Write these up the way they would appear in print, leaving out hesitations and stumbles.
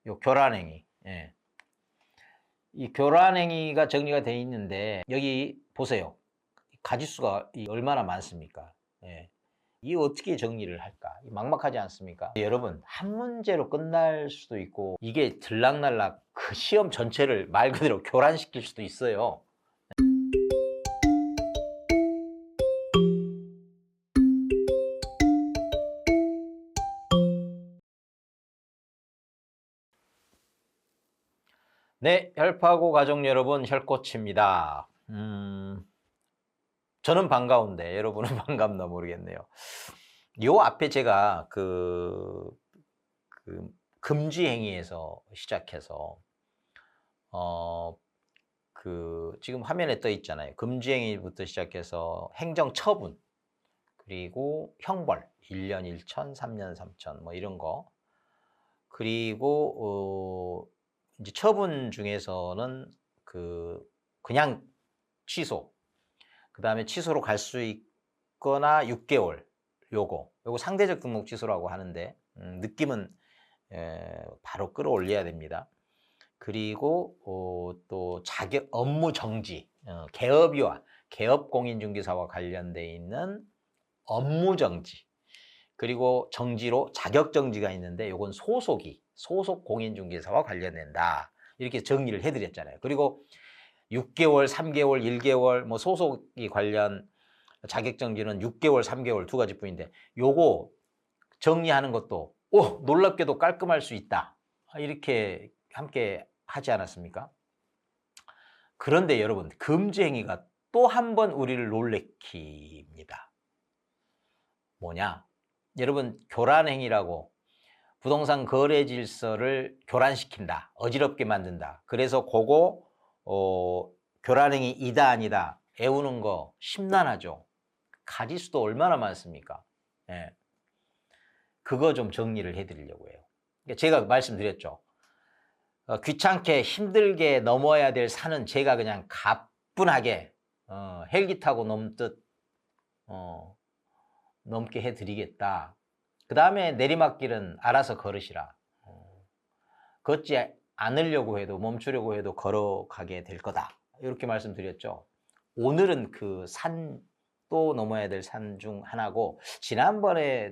요 교란행위. 예. 이 교란행위가 정리가 돼 있는데 여기 보세요. 가짓수가 얼마나 많습니까? 예. 이 어떻게 정리를 할까? 막막하지 않습니까? 여러분, 한 문제로 끝날 수도 있고 이게 들락날락 그 시험 전체를 말 그대로 교란시킬 수도 있어요. 네, 혈파고 가족 여러분, 혈코치입니다. 저는 반가운데 여러분은 반갑나 모르겠네요. 요 앞에 제가 그 금지 행위에서 시작해서 지금 화면에 떠 있잖아요. 금지 행위부터 시작해서 행정 처분, 그리고 형벌 1년 1천, 3년 3천 뭐 이런 거. 그리고 이제 처분 중에서는 그냥 취소, 그다음에 취소로 갈 수 있거나 6개월, 요거 상대적 등록 취소라고 하는데 느낌은 바로 끌어올려야 됩니다. 그리고 또 자격 업무 정지, 개업 공인중개사와 관련돼 있는 업무 정지, 그리고 정지로 자격 정지가 있는데 요건 소속 공인중개사와 관련된다. 이렇게 정리를 해 드렸잖아요. 그리고 6개월, 3개월, 1개월 뭐 소속이 관련 자격 정지는 6개월, 3개월 두 가지뿐인데 요거 정리하는 것도 놀랍게도 깔끔할 수 있다. 이렇게 함께 하지 않았습니까? 그런데 여러분, 금지 행위가 또 한 번 우리를 놀래킵니다. 뭐냐? 여러분, 교란 행위라고 부동산 거래 질서를 교란시킨다. 어지럽게 만든다. 그래서 그거 교란 행위 이다 아니다 애우는 거 심란하죠. 가지수도 얼마나 많습니까? 예. 그거 좀 정리를 해 드리려고 해요. 그러니까 제가 말씀드렸죠. 귀찮게 힘들게 넘어야 될 산은 제가 그냥 가뿐하게 헬기 타고 넘듯 넘게 해 드리겠다. 그다음에 내리막길은 알아서 걸으시라. 걷지 않으려고 해도, 멈추려고 해도 걸어가게 될 거다. 이렇게 말씀드렸죠. 오늘은 그 산, 또 넘어야 될 산 중 하나고, 지난번에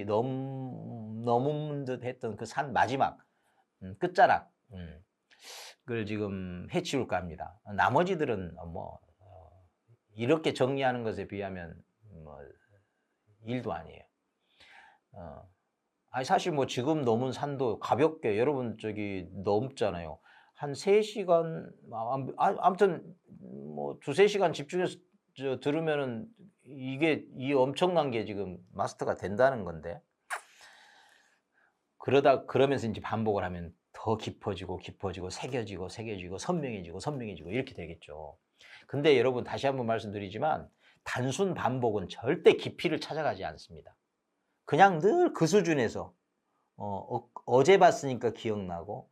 넘은 듯 했던 그 산 마지막 끝자락, 그걸 지금 해치울까 합니다. 나머지들은 이렇게 정리하는 것에 비하면 뭐 일도 아니에요. 아니 사실 뭐 지금 넘은 산도 가볍게 여러분 저기 넘잖아요. 한 3시간 아무튼 뭐 2-3시간 집중해서 들으면은 이게 이 엄청난 게 지금 마스터가 된다는 건데, 그러면서 인제 반복을 하면 더 깊어지고 새겨지고 선명해지고 이렇게 되겠죠. 근데 여러분, 다시 한번 말씀드리지만 단순 반복은 절대 깊이를 찾아가지 않습니다. 그냥 늘 그 수준에서 어제 봤으니까 기억나고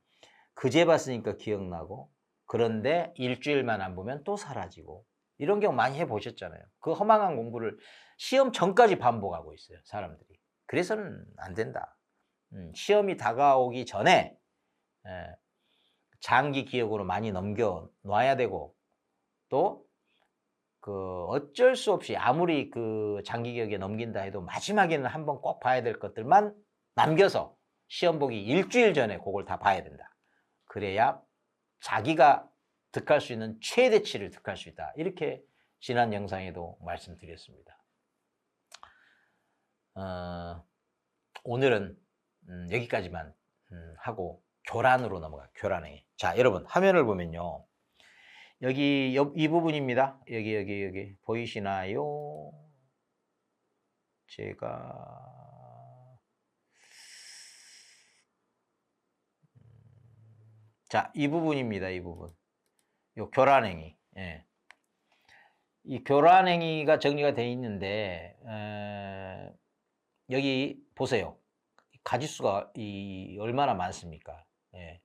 그제 봤으니까 기억나고, 그런데 일주일만 안 보면 또 사라지고, 이런 경우 많이 해 보셨잖아요. 그 허망한 공부를 시험 전까지 반복하고 있어요, 사람들이. 그래서는 안 된다. 시험이 다가오기 전에 장기 기억으로 많이 넘겨 놔야 되고, 또 어쩔 수 없이 아무리 장기 기억에 넘긴다 해도 마지막에는 한번 꼭 봐야 될 것들만 남겨서 시험 보기 일주일 전에 그걸 다 봐야 된다. 그래야 자기가 득할 수 있는 최대치를 득할 수 있다. 이렇게 지난 영상에도 말씀드렸습니다. 오늘은 여기까지만 하고 교란으로 넘어가. 교란행위. 자, 여러분 화면을 보면요. 여기 이 부분입니다. 여기 보이시나요? 제가 자, 이 부분입니다. 이 부분. 요 교란행위. 예. 이 교란행위가 정리가 돼 있는데 여기 보세요. 가짓수가 얼마나 많습니까? 예.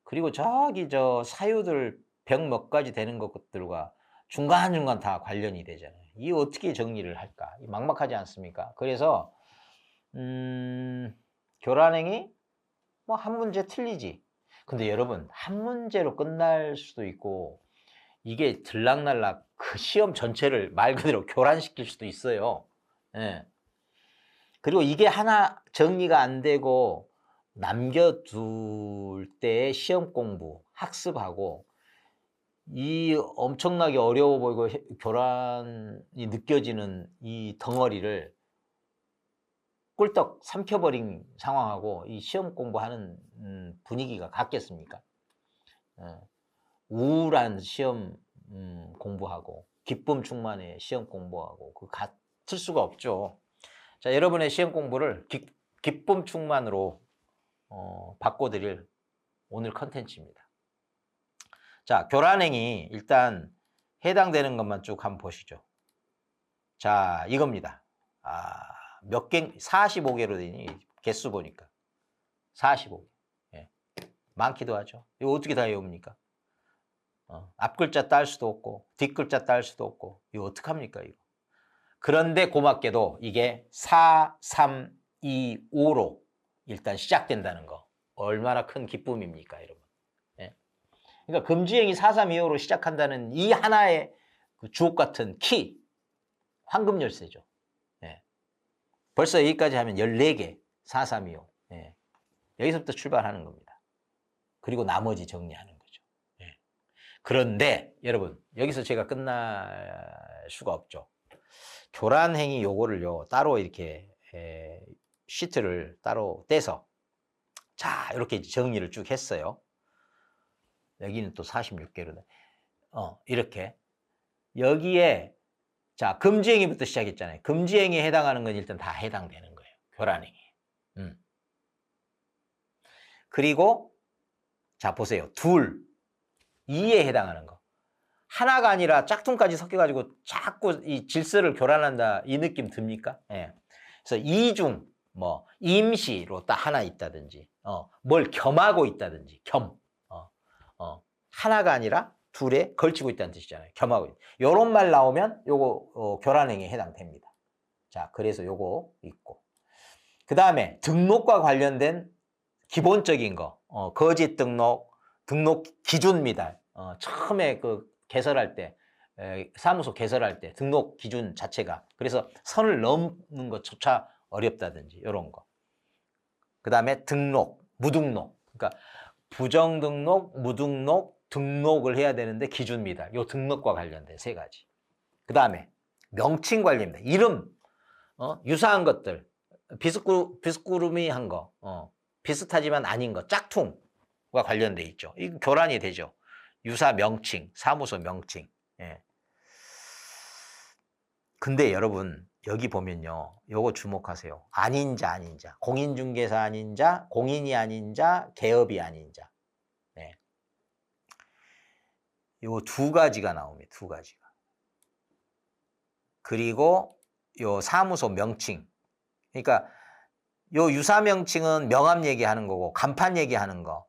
그리고 저기 사유들 병 몇 가지 되는 것들과 중간중간 다 관련이 되잖아요. 이 어떻게 정리를 할까? 막막하지 않습니까? 그래서 교란행위, 뭐 한 문제 틀리지. 근데 여러분 한 문제로 끝날 수도 있고 이게 들락날락 그 시험 전체를 말 그대로 교란시킬 수도 있어요. 예. 그리고 이게 하나 정리가 안 되고 남겨둘 때의 시험 공부, 학습하고 이 엄청나게 어려워 보이고 교란이 느껴지는 이 덩어리를 꿀떡 삼켜버린 상황하고 이 시험 공부하는 분위기가 같겠습니까? 우울한 시험 공부하고 기쁨 충만의 시험 공부하고 그 같을 수가 없죠. 자, 여러분의 시험 공부를 기쁨 충만으로 바꿔드릴 오늘 컨텐츠입니다. 자, 교란행위 일단 해당되는 것만 쭉 한번 보시죠. 자, 이겁니다. 몇 개, 45개로 되니 개수 보니까 45개. 예. 많기도 하죠. 이거 어떻게 다 외웁니까? 앞 글자 딸 수도 없고 뒷 글자 딸 수도 없고 이거 어떡합니까 이거. 그런데 고맙게도 이게 4, 3, 2, 5로 일단 시작된다는 거 얼마나 큰 기쁨입니까 여러분. 예. 그러니까 금지행위 4, 3, 2, 5로 시작한다는 이 하나의 그 주옥 같은 키 황금 열쇠죠. 예. 벌써 여기까지 하면 14개 4, 3, 2, 5 예. 여기서부터 출발하는 겁니다. 그리고 나머지 정리하는 거죠. 예. 그런데 여러분 여기서 제가 끝날 수가 없죠. 교란행위 요거를요 따로 이렇게 시트를 따로 떼서 자 이렇게 정리를 쭉 했어요. 여기는 또 46개로 이렇게 여기에 자 금지행위부터 시작했잖아요. 금지행위에 해당하는 건 일단 다 해당되는 거예요. 교란행위. 그리고 자 보세요. 2에 해당하는 거. 하나가 아니라 짝퉁까지 섞여가지고 자꾸 이 질서를 교란한다 이 느낌 듭니까? 예. 그래서 이중 뭐 임시로 딱 하나 있다든지 뭘 겸하고 있다든지 하나가 아니라 둘에 걸치고 있다는 뜻이잖아요. 겸하고 있다. 요런 말 나오면 요거 교란행위에 해당됩니다. 자 그래서 요거 있고 그 다음에 등록과 관련된 기본적인 거 거짓 등록 기준 미달 처음에 그 개설할 때 사무소 개설할 때 등록 기준 자체가 그래서 선을 넘는 것조차 어렵다든지 이런 거. 그 다음에 등록, 무등록. 그러니까 부정등록, 무등록, 등록을 해야 되는데 기준 미달. 요 등록과 관련된 3가지. 그 다음에 명칭 관련된 이름, 유사한 것들, 비스꾸름이한 거, 비슷하지만 아닌 거, 짝퉁과 관련돼 있죠. 이거 교란이 되죠. 유사 명칭, 사무소 명칭. 예. 근데 여러분 여기 보면요. 요거 주목하세요. 아닌 자, 아닌 자. 공인중개사 아닌 자, 공인이 아닌 자, 개업이 아닌 자. 예. 요 2가지가 나옵니다. 2가지가. 그리고 요 사무소 명칭. 그러니까 요 유사 명칭은 명함 얘기하는 거고 간판 얘기하는 거.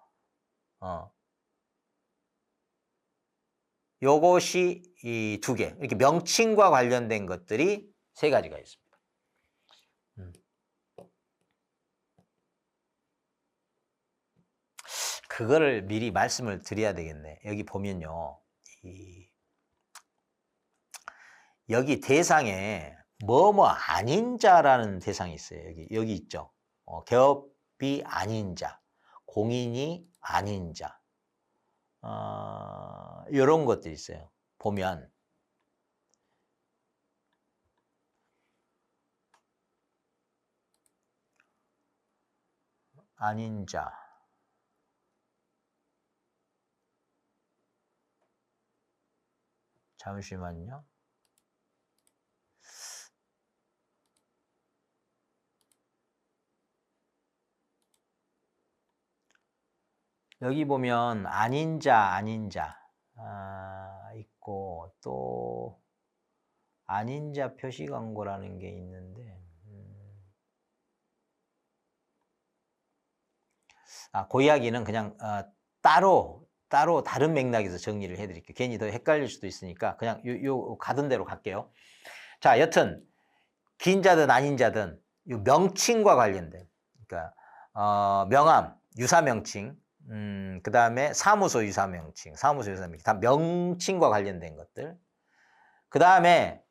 요것이 이 2개. 이렇게 명칭과 관련된 것들이 3가지가 있습니다. 그거를 미리 말씀을 드려야 되겠네. 여기 보면요. 여기 대상에 뭐뭐 아닌 자라는 대상이 있어요. 여기 있죠. 개업이 아닌 자, 공인이 아닌 자. 이런 것들이 있어요. 보면 아닌 자 잠시만요. 여기 보면 아닌 자 있고 또 아닌 자 표시 광고라는 게 있는데 그 이야기는 그냥 따로 다른 맥락에서 정리를 해드릴게요. 괜히 더 헷갈릴 수도 있으니까 그냥 요 가던 대로 갈게요. 자, 여튼 긴 자든 아닌 자든 요 명칭과 관련된 그러니까 명함 유사명칭, 그 다음에 사무소 유사명칭, 다 명칭과 관련된 것들. 그 다음에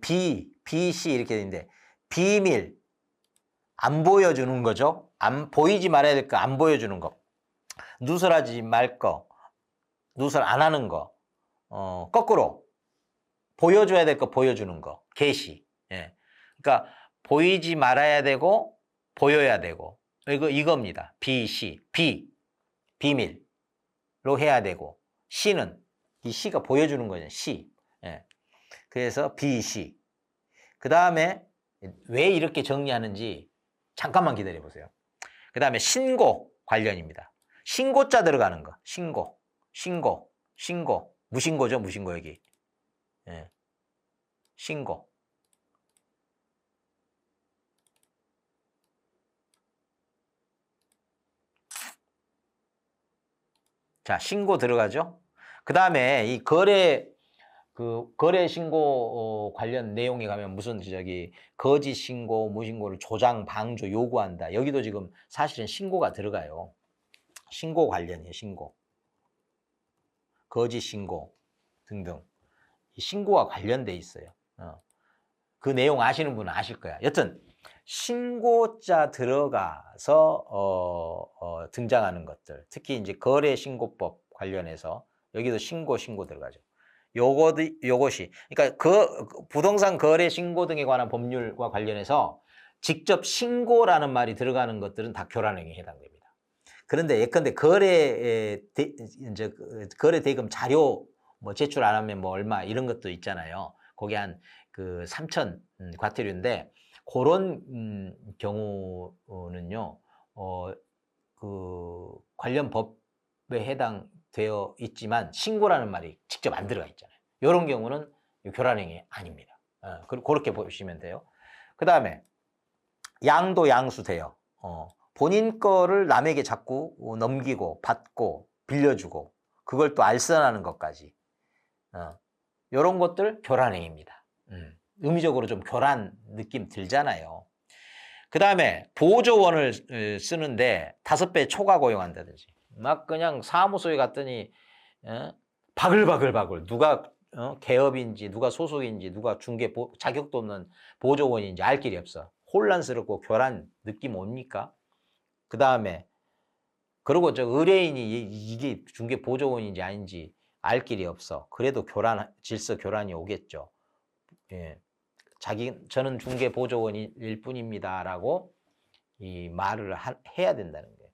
B, C 이렇게 되는데 비밀, 안 보여주는 거죠. 보이지 말아야 될 거 안 보여주는 거. 누설하지 말 거, 누설 안 하는 거. 거꾸로 보여줘야 될 거 보여주는 거. 게시. 예. 그러니까 보이지 말아야 되고 보여야 되고 이겁니다. B, C. B 비밀로 해야 되고 C는 이 C가 보여주는 거죠. C. 예. 그래서 B, C. 그 다음에 왜 이렇게 정리하는지 잠깐만 기다려 보세요. 그 다음에 신고 관련입니다. 신고자 들어가는 거. 신고. 무신고죠. 무신고 여기. 예. 신고. 자, 신고 들어가죠. 그 다음에 이 거래 신고 관련 내용에 가면 무슨 거짓 신고, 무신고를 조장, 방조 요구한다. 여기도 지금 사실은 신고가 들어가요. 신고 관련이에요. 신고. 거짓 신고 등등. 신고와 관련돼 있어요. 그 내용 아시는 분은 아실 거야. 여튼 신고자 들어가서 등장하는 것들, 특히 이제 거래신고법 관련해서 여기도 신고 들어가죠. 요것이 그러니까 부동산 거래 신고 등에 관한 법률과 관련해서 직접 신고라는 말이 들어가는 것들은 다 교란행위에 해당됩니다. 그런데 예컨대 거래 대금 자료 뭐 제출 안 하면 뭐 얼마 이런 것도 있잖아요. 거기 한 3천 과태료인데 그런 경우는요, 관련 법에 해당되어 있지만 신고라는 말이 직접 안 들어가 있잖아요. 이런 경우는 교란행위 아닙니다. 그렇게 보시면 돼요. 그 다음에 양도 양수돼요. 본인 거를 남에게 자꾸 넘기고 받고 빌려주고 그걸 또 알선하는 것까지. 이런 것들 교란행위입니다. 의미적으로 좀 교란 느낌 들잖아요. 그 다음에 보조원을 쓰는데 5배 초과 고용한다든지 막 그냥 사무소에 갔더니 바글바글 누가 개업인지 누가 소속인지 누가 중개 자격도 없는 보조원인지 알 길이 없어. 혼란스럽고 교란 느낌 옵니까? 그 다음에 그리고 의뢰인이 이게 중개 보조원인지 아닌지 알 길이 없어. 그래도 질서 교란이 오겠죠. 예. 저는 중개 보조원일 뿐입니다라고 이 말을 해야 된다는 거예요.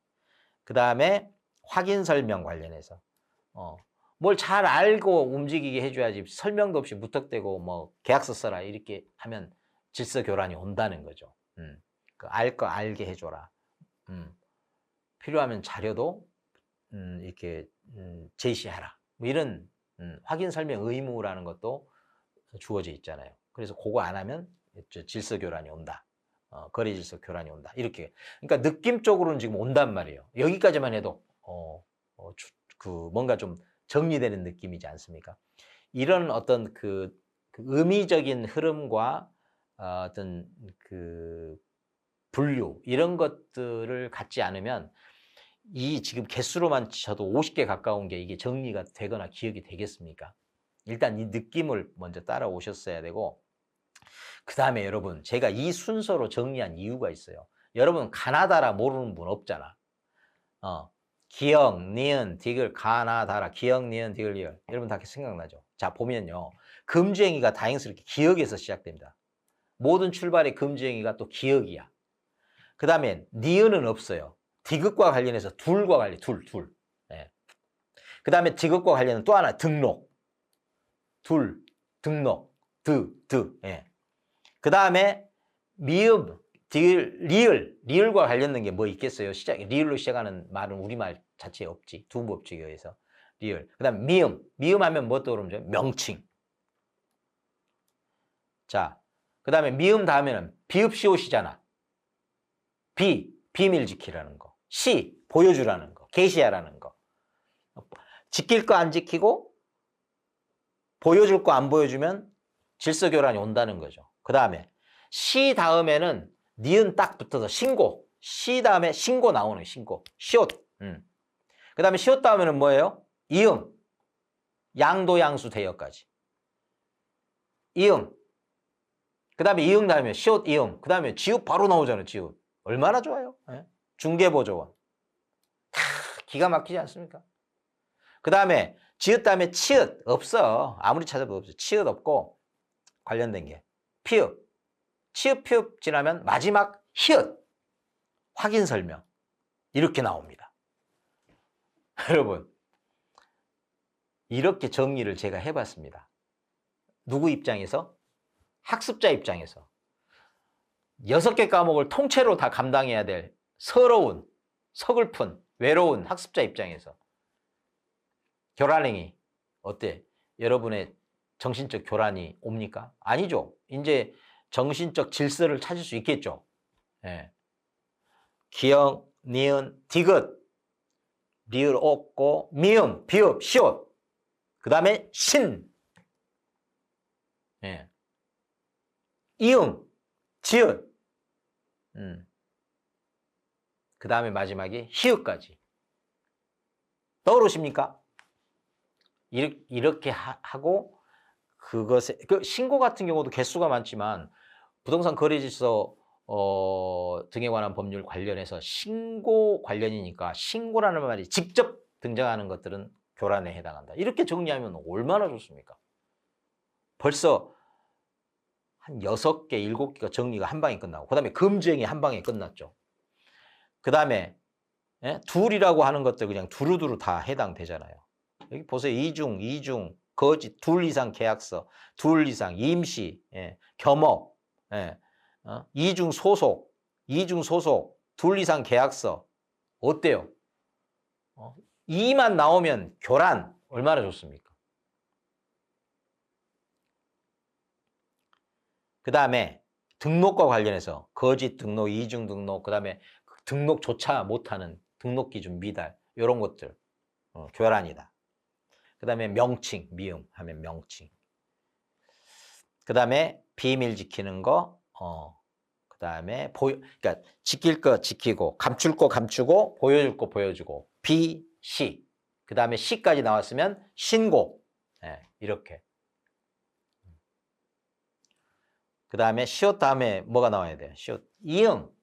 그 다음에 확인 설명 관련해서 뭘 잘 알고 움직이게 해줘야지 설명도 없이 무턱대고 뭐 계약서 써라 이렇게 하면 질서 교란이 온다는 거죠. 알 거 알게 해줘라. 필요하면 자료도 이렇게 제시하라. 뭐 이런 확인 설명 의무라는 것도 주어져 있잖아요. 그래서 그거 안 하면 질서 교란이 온다. 거래 질서 교란이 온다. 이렇게. 그러니까 느낌적으로는 지금 온단 말이에요. 여기까지만 해도 뭔가 좀 정리되는 느낌이지 않습니까? 이런 어떤 그 의미적인 흐름과 어떤 분류 이런 것들을 갖지 않으면 이 지금 개수로만 쳐도 50개 가까운 게 이게 정리가 되거나 기억이 되겠습니까? 일단 이 느낌을 먼저 따라오셨어야 되고 그 다음에 여러분 제가 이 순서로 정리한 이유가 있어요. 여러분 가나다라 모르는 분 없잖아. 기역, 니은, 디귿, 가나다라, 기역, 니은, 디귿, 리을 여러분 다 생각나죠? 자 보면요. 금주행위가 다행스럽게 기역에서 시작됩니다. 모든 출발의 금주행위가 또 기역이야. 그 다음에 니은은 없어요. 디귿과 관련해서 둘과 관련, 둘. 예. 그 다음에 디귿과 관련은 또 하나 등록. 등록, 예. 그 다음에 미음, 리을과 관련된 게 뭐 있겠어요? 리을로 시작하는 말은 우리말 자체에 없지. 두음법칙에 의해서. 리을. 그 다음 미음 하면 뭐 떠오르죠? 명칭. 자, 그 다음에 미음 다음에는 비읍시옷이잖아. 비밀 지키라는 거. 보여주라는 거. 게시하라는 거. 지킬 거 안 지키고 보여줄 거 안 보여주면 질서 교란이 온다는 거죠. 그 다음에 다음에는 니은 딱 붙어서 신고 시 다음에 신고 나오는 신고. 시옷. 그 다음에 시옷 다음에는 뭐예요? 이응. 양도 양수 대여까지. 이응. 그 다음에 이응 다음에 시옷 이응. 그 다음에 지읒 바로 나오잖아요. 지읒. 얼마나 좋아요. 예? 중개보조원. 기가 막히지 않습니까? 그 다음에 지읒 다음에 치읓 없어. 아무리 찾아도 없어. 치읓 없고 관련된 게 피읒. 치읓 피읒 지나면 마지막 히읗. 확인 설명. 이렇게 나옵니다. 여러분 이렇게 정리를 제가 해봤습니다. 누구 입장에서? 학습자 입장에서. 6개 과목을 통째로 다 감당해야 될 서러운, 서글픈, 외로운 학습자 입장에서 교란행위 어때? 여러분의 정신적 교란이 옵니까? 아니죠. 이제 정신적 질서를 찾을 수 있겠죠. 예. 기역, 니은, 디귿, 리을 없고 미음, 비읍, 시옷. 그 다음에 신. 예. 이응, 지읒. 그 다음에 마지막에 히읗까지. 떠오르십니까? 이렇게 하고 그것에 신고 같은 경우도 개수가 많지만 부동산 거래질서 등에 관한 법률 관련해서 신고 관련이니까 신고라는 말이 직접 등장하는 것들은 교란에 해당한다. 이렇게 정리하면 얼마나 좋습니까? 벌써 한 6개, 7개가 정리가 한 방에 끝나고 그 다음에 금주행이 한 방에 끝났죠. 그 다음에 둘이라고 하는 것들 그냥 두루두루 다 해당되잖아요. 여기 보세요. 이중, 거짓, 둘 이상 계약서, 둘 이상 임시, 겸업, 이중 소속, 둘 이상 계약서. 어때요? 2만 나오면 교란 얼마나 좋습니까? 그 다음에 등록과 관련해서 거짓 등록, 이중 등록, 그 다음에 등록조차 못하는 등록 기준 미달 이런 것들 교란이다. 그 다음에 명칭, 미음 하면 명칭. 그 다음에 비밀 지키는 거, 그 다음에 그러니까 지킬 거 지키고, 감출 거 감추고, 보여줄 거 보여주고, 비, 시. 그 다음에 시까지 나왔으면 신고. 이렇게. 그 다음에 시옷 다음에 뭐가 나와야 돼요? 시옷. 이응,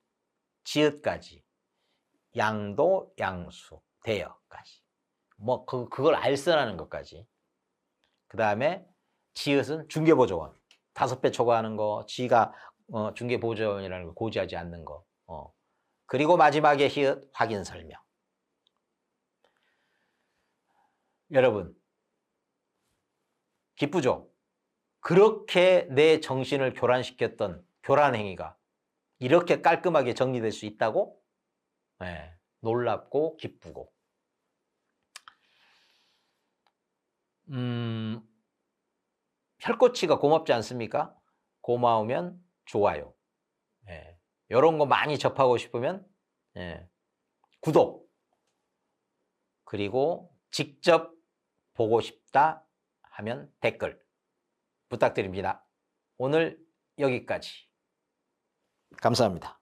지읒까지. 양도, 양수, 대여까지. 뭐 그걸 알선하는 것까지. 그 다음에 지읒은 중개보조원. 5배 초과하는 거, 지가 중개보조원이라는 걸 고지하지 않는 거. 그리고 마지막에 히읗 확인 설명. 여러분 기쁘죠? 그렇게 내 정신을 교란시켰던 교란 행위가 이렇게 깔끔하게 정리될 수 있다고? 네, 놀랍고 기쁘고. 혈꼬치가 고맙지 않습니까? 고마우면 좋아요. 이런 거 많이 접하고 싶으면 구독. 그리고 직접 보고 싶다 하면 댓글 부탁드립니다. 오늘 여기까지. 감사합니다.